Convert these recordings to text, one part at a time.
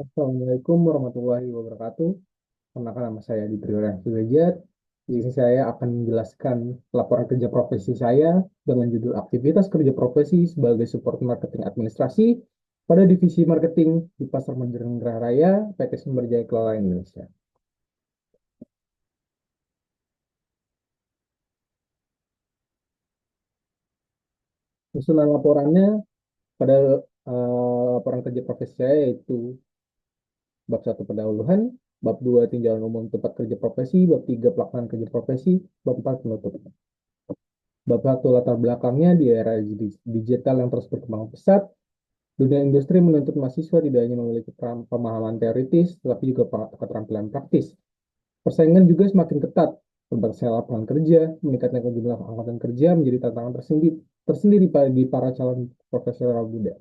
Assalamualaikum warahmatullahi wabarakatuh. Perkenalkan nama saya di Triwulan Sudrajat. Di sini saya akan menjelaskan laporan kerja profesi saya dengan judul aktivitas kerja profesi sebagai support marketing administrasi pada divisi marketing di Pasar Modern Gerah Raya PT Sumber Jaya Kelola Indonesia. Susunan laporannya pada laporan kerja profesi saya yaitu bab 1 pendahuluan, bab 2 tinjauan umum tempat kerja profesi, bab 3 pelaksanaan kerja profesi, bab 4 penutup. Bab 1 latar belakangnya di era digital yang terus berkembang pesat, dunia industri menuntut mahasiswa tidak hanya memiliki pemahaman teoritis, tetapi juga keterampilan praktis. Persaingan juga semakin ketat, terbatasnya lapangan kerja, meningkatnya jumlah angkatan kerja menjadi tantangan tersendiri, tersendiri bagi para calon profesional muda.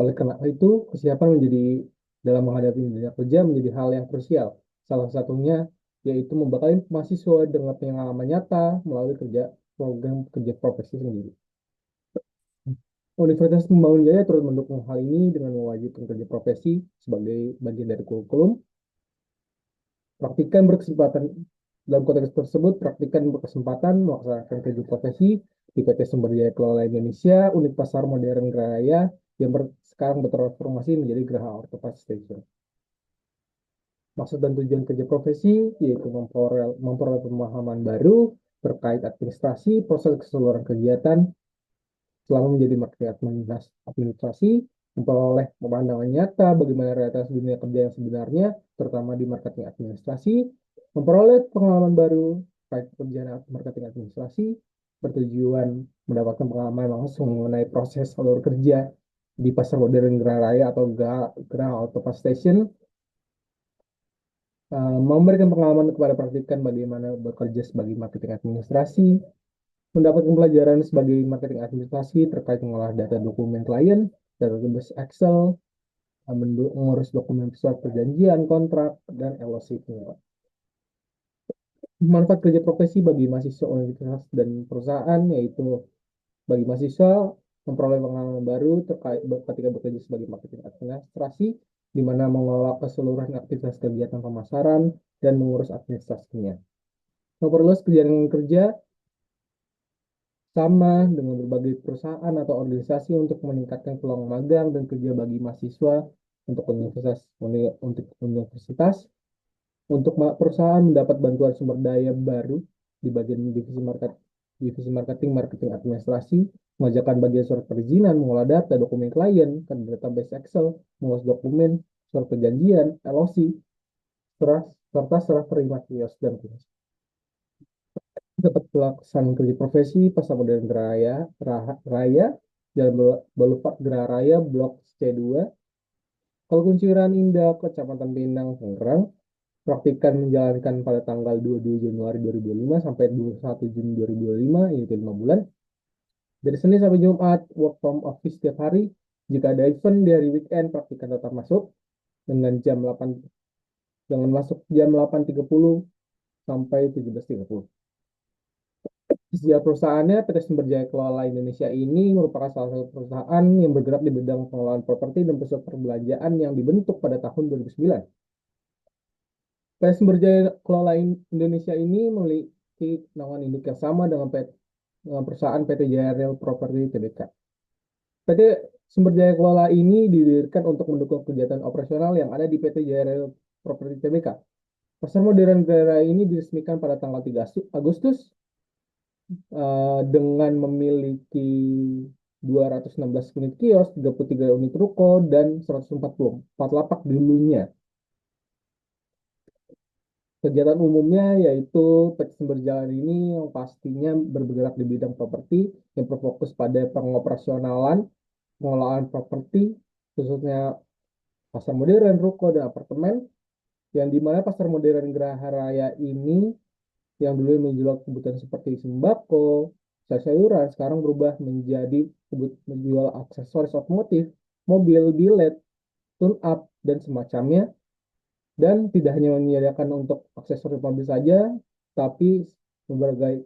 Oleh karena itu, kesiapan dalam menghadapi dunia kerja menjadi hal yang krusial. Salah satunya yaitu membekali mahasiswa dengan pengalaman nyata melalui program kerja profesi sendiri. Universitas Pembangunan Jaya turut mendukung hal ini dengan mewajibkan kerja profesi sebagai bagian dari kurikulum. Praktikan berkesempatan Dalam konteks tersebut, praktikan berkesempatan melaksanakan kerja profesi di PT Sumber Daya Kelola Indonesia, Unit Pasar Modern Gerahaya yang sekarang bertransformasi menjadi Geraha Ortopas Station. Maksud dan tujuan kerja profesi yaitu memperoleh pemahaman baru terkait administrasi, proses keseluruhan kegiatan selama menjadi marketing administrasi, memperoleh pemandangan nyata bagaimana realitas dunia kerja yang sebenarnya, terutama di marketing administrasi, memperoleh pengalaman baru terkait pekerjaan marketing administrasi, bertujuan mendapatkan pengalaman langsung mengenai proses seluruh kerja di pasar modern Gerah Raya atau Gerah Auto Station, memberikan pengalaman kepada praktikan bagaimana bekerja sebagai marketing administrasi, mendapatkan pelajaran sebagai marketing administrasi terkait mengolah data dokumen klien, database Excel, mengurus dokumen surat perjanjian, kontrak, dan LOC. Manfaat kerja profesi bagi mahasiswa universitas dan perusahaan yaitu bagi mahasiswa memperoleh pengalaman baru terkait ketika bekerja sebagai marketing administrasi, di mana mengelola keseluruhan aktivitas kegiatan pemasaran dan mengurus administrasinya. Memperluas kegiatan kerja sama dengan berbagai perusahaan atau organisasi untuk meningkatkan peluang magang dan kerja bagi mahasiswa untuk universitas, untuk perusahaan mendapat bantuan sumber daya baru di bagian divisi marketing administrasi, mengerjakan bagian surat perizinan, mengolah data, dokumen klien, dan database Excel, mengurus dokumen, surat perjanjian, LOC, serta serah terima kios dan kios. Dapat pelaksanaan kerja profesi Pasar Modern Raya, Jalan Boulevard Gerah Raya, Blok C2, Kunciran Indah, Kecamatan Pinang, Tangerang. Praktikan menjalankan pada tanggal 22 Januari 2025 sampai 21 Juni 2025, yaitu 5 bulan. Dari Senin sampai Jumat, work from office setiap hari. Jika ada event di hari weekend, praktikan tetap masuk dengan masuk jam 8.30 sampai 17.30. Sejarah perusahaannya, PT Sumber Jaya Kelola Indonesia ini merupakan salah satu perusahaan yang bergerak di bidang pengelolaan properti dan pusat perbelanjaan yang dibentuk pada tahun 2009. PT Sumber Jaya Kelola Indonesia ini memiliki naungan induk yang sama dengan perusahaan PT Jaya Real Property Tbk. PT Sumber Jaya Kelola ini didirikan untuk mendukung kegiatan operasional yang ada di PT Jaya Real Property Tbk. Pasar modern daerah ini diresmikan pada tanggal 3 Agustus dengan memiliki 216 unit kios, 33 unit ruko, dan 144 lapak dulunya. Kegiatan umumnya yaitu PT Sumber Jalan ini yang pastinya bergerak di bidang properti yang berfokus pada pengoperasionalan, pengelolaan properti, khususnya pasar modern, ruko, dan apartemen, yang dimana pasar modern Geraha Raya ini yang dulu menjual kebutuhan seperti sembako, sayuran, sekarang berubah menjadi menjual aksesoris otomotif, mobil, bilet, tune up, dan semacamnya. Dan tidak hanya menyediakan untuk aksesoris mobil saja, tapi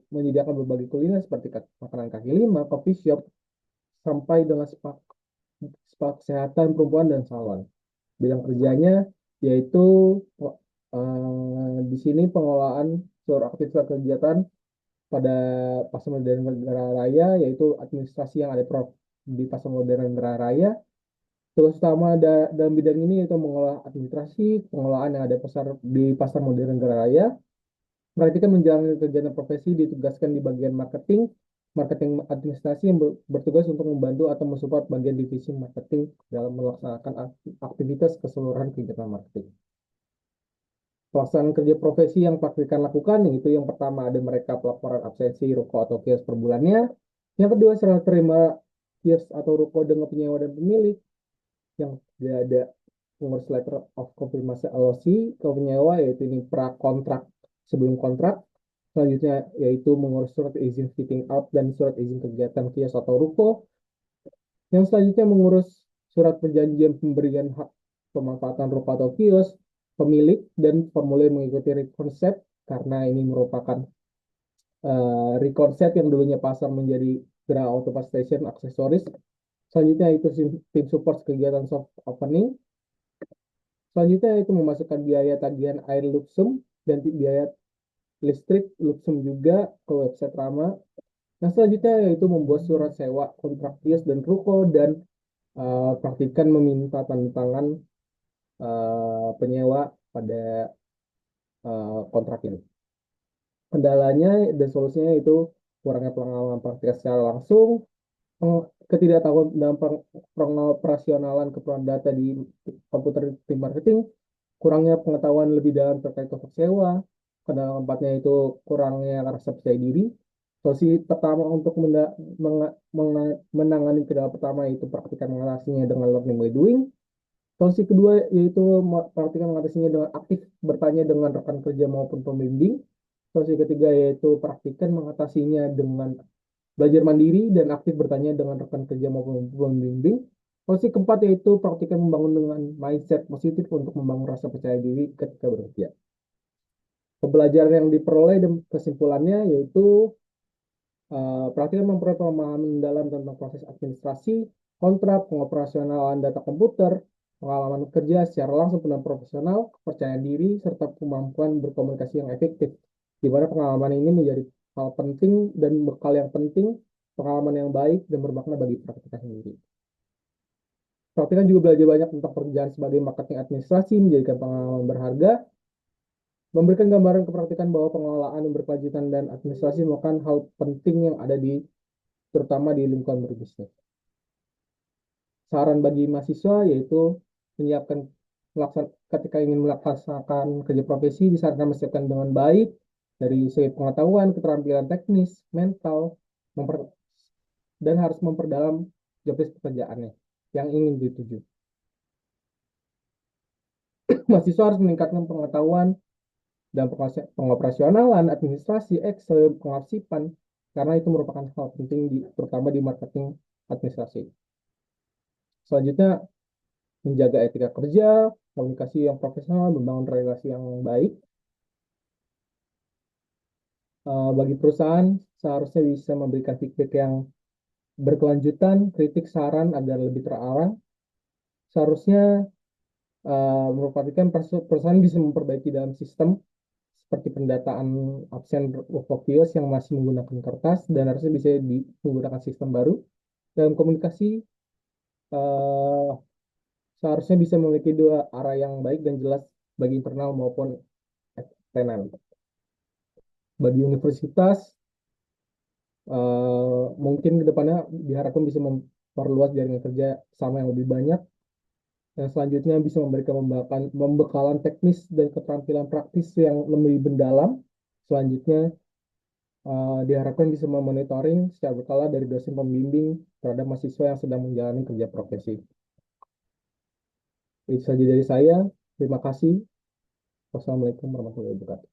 menyediakan berbagai kuliner seperti makanan kaki lima, coffee shop, sampai dengan spa kesehatan perempuan dan salon. Bidang kerjanya yaitu di sini pengelolaan seluruh aktivitas kegiatan pada pasar modern negara raya, yaitu administrasi yang ada di pasar modern negara raya. Tugas utama dalam bidang ini yaitu mengolah administrasi, pengelolaan yang ada di pasar modern negara raya. Mereka menjalani kegiatan profesi ditugaskan di bagian marketing, marketing administrasi yang bertugas untuk membantu atau mensupport bagian divisi marketing dalam melaksanakan aktivitas keseluruhan kegiatan marketing. Pelaksanaan kerja profesi yang praktikan lakukan, yaitu yang pertama ada mereka pelaporan absensi ruko atau kios per bulannya. Yang kedua, serah terima kios atau ruko dengan penyewa dan pemilik. Yang ketiga ada pengurus letter of confirmation LOC ke penyewa, yaitu ini pra kontrak sebelum kontrak. Selanjutnya yaitu mengurus surat izin fitting out dan surat izin kegiatan kios atau ruko. Yang selanjutnya mengurus surat perjanjian pemberian hak pemanfaatan ruko atau kios, pemilik, dan formulir mengikuti rekonsep karena ini merupakan rekonsep yang dulunya pasar menjadi gerai auto station aksesoris. Selanjutnya itu tim support kegiatan soft opening. Selanjutnya itu memasukkan biaya tagihan air Luxem dan biaya listrik Luxem juga ke website Rama. Nah, selanjutnya yaitu membuat surat sewa kontrak kios dan ruko dan praktikan meminta tanda tangan penyewa pada kontrak ini. Kendalanya dan solusinya itu kurangnya pengalaman praktik secara langsung, ketidaktahuan dalam pengoperasionalan keperluan data di komputer tim marketing, kurangnya pengetahuan lebih dalam terkait kontrak sewa, kendala keempatnya itu kurangnya rasa percaya diri. Solusi pertama untuk menangani kendala pertama itu praktikan mengatasinya dengan learning by doing. Solusi kedua yaitu praktikan mengatasinya dengan aktif bertanya dengan rekan kerja maupun pembimbing. Solusi ketiga yaitu praktikan mengatasinya dengan belajar mandiri dan aktif bertanya dengan rekan kerja maupun pembimbing. Solusi keempat yaitu praktikan membangun dengan mindset positif untuk membangun rasa percaya diri ketika bekerja. Pembelajaran yang diperoleh dan kesimpulannya yaitu praktikan memperoleh pemahaman dalam tentang proses administrasi, kontrak, pengoperasionalan data komputer, pengalaman kerja secara langsung dan profesional, kepercayaan diri, serta kemampuan berkomunikasi yang efektif. Di mana pengalaman ini menjadi hal penting dan bekal yang penting, pengalaman yang baik dan bermakna bagi praktika sendiri. Praktikan juga belajar banyak tentang pekerjaan sebagai marketing administrasi, menjadikan pengalaman berharga, memberikan gambaran kepraktikan bahwa pengelolaan yang berkelanjutan dan administrasi merupakan hal penting yang ada terutama di lingkungan berbisnis. Saran bagi mahasiswa yaitu menyiapkan ketika ingin melaksanakan kerja profesi disarankan menyiapkan dengan baik dari segi pengetahuan, keterampilan teknis, mental, dan harus memperdalam job desk pekerjaannya yang ingin dituju. Mahasiswa harus meningkatkan pengetahuan dan pengoperasionalan, administrasi, Excel, pengarsipan, karena itu merupakan hal penting terutama di marketing administrasi. Selanjutnya, menjaga etika kerja, komunikasi yang profesional, membangun relasi yang baik. Bagi perusahaan, seharusnya bisa memberikan feedback yang berkelanjutan, kritik, saran agar lebih terarah. Seharusnya merupakan perusahaan bisa memperbaiki dalam sistem seperti pendataan absen workflow yang masih menggunakan kertas dan harusnya bisa menggunakan sistem baru. Dalam komunikasi, uh, seharusnya bisa memiliki dua arah yang baik dan jelas bagi internal maupun eksternal. Bagi universitas, mungkin ke depannya diharapkan bisa memperluas jaringan kerja sama yang lebih banyak. Yang selanjutnya bisa memberikan pembekalan teknis dan keterampilan praktis yang lebih mendalam. Selanjutnya diharapkan bisa memonitoring secara berkala dari dosen pembimbing terhadap mahasiswa yang sedang menjalani kerja profesi. Itu saja dari saya. Terima kasih. Wassalamualaikum warahmatullahi wabarakatuh.